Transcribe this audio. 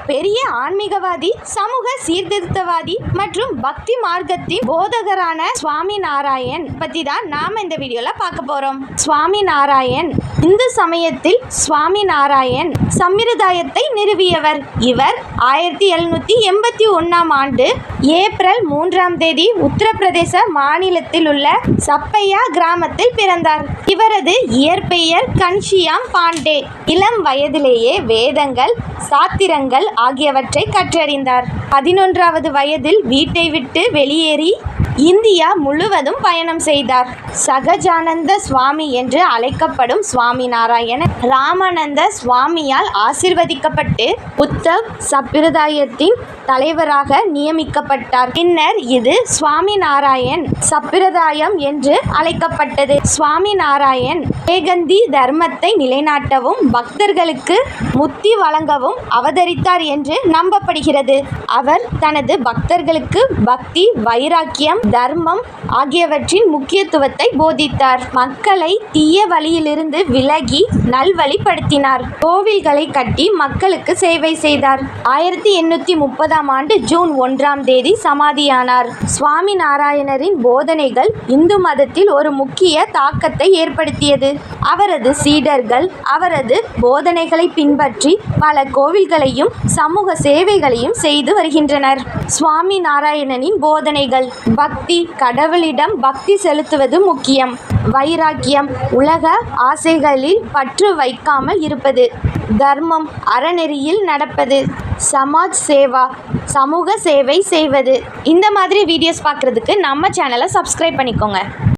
பெரிய ஆன்மீகவாதி, சமூக சீர்திருத்தவாதி மற்றும் பக்தி மார்க்கத்தின் போதகரான சுவாமி நாராயண் பற்றி தான் நாம் இந்த வீடியோவில் பார்க்க போகிறோம். சுவாமி நாராயண் இந்து சமயத்தில் சுவாமி நாராயண் சம்பிரதாயத்தை நிறுவியவர். இவர் 1781 ஆண்டு ஏப்ரல் 3 உத்தரப்பிரதேச மாநிலத்தில் உள்ள சப்பையா கிராமத்தில் பிறந்தார். இவரது இயற்பெயர் கன்ஷியாம் பாண்டே. இளம் வயதிலேயே வேதங்கள், சாத்திரங்கள் ஆகியவற்றை கற்றறிந்தார். 11வது வயதில் வீட்டை விட்டு வெளியேறி இந்தியா முழுவதும் பயணம் செய்தார். சகஜானந்த சுவாமி என்று அழைக்கப்படும் சுவாமி நாராயணன் ராமானந்த சுவாமியால் ஆசீர்வதிக்கப்பட்டு உத்தவ் சம்பிரதாயத்தின் தலைவராக நியமிக்கப்பட்டார். பின்னர் இது சுவாமி நாராயண் சம்பிரதாயம் என்று அழைக்கப்பட்டது. சுவாமி நாராயண் ஏகந்தி தர்மத்தை நிலைநாட்டவும் பக்தர்களுக்கு முக்தி வழங்கவும் அவதரித்தார் என்று நம்பப்படுகிறது. அவர் தனது பக்தர்களுக்கு பக்தி, வைராக்கியம், தர்மம் ஆகியவற்றின் முக்கியத்துவத்தை போதித்தார். மக்களை தீய வழியிலிருந்து விலகி நல்வழிப்படுத்தினார். கோவில்களை கட்டி மக்களுக்கு சேவை செய்தார். 1830 ஆண்டு ஜூன் 1 சமாதியானார். சுவாமி நாராயணரின் போதனைகள் இந்து மதத்தில் ஒரு முக்கிய தாக்கத்தை ஏற்படுத்தியது. அவரது சீடர்கள் அவரது போதனைகளை பின்பற்றி பல கோவில்களையும் சமூக சேவைகளையும் செய்து வருகின்றனர். சுவாமி நாராயணனின் போதனைகள்: பக்தி, கடவுளிடம் பக்தி செலுத்துவது முக்கியம். வைராக்கியம், உலக ஆசைகளில் பற்று வைக்காமல் இருப்பது. தர்மம், அறநெறியில் நடப்பது. சமாஜ் சேவா, சமூக சேவை செய்வது. இந்த மாதிரி வீடியோஸ் பார்க்குறதுக்கு நம்ம சேனலை சப்ஸ்கிரைப் பண்ணிக்கோங்க.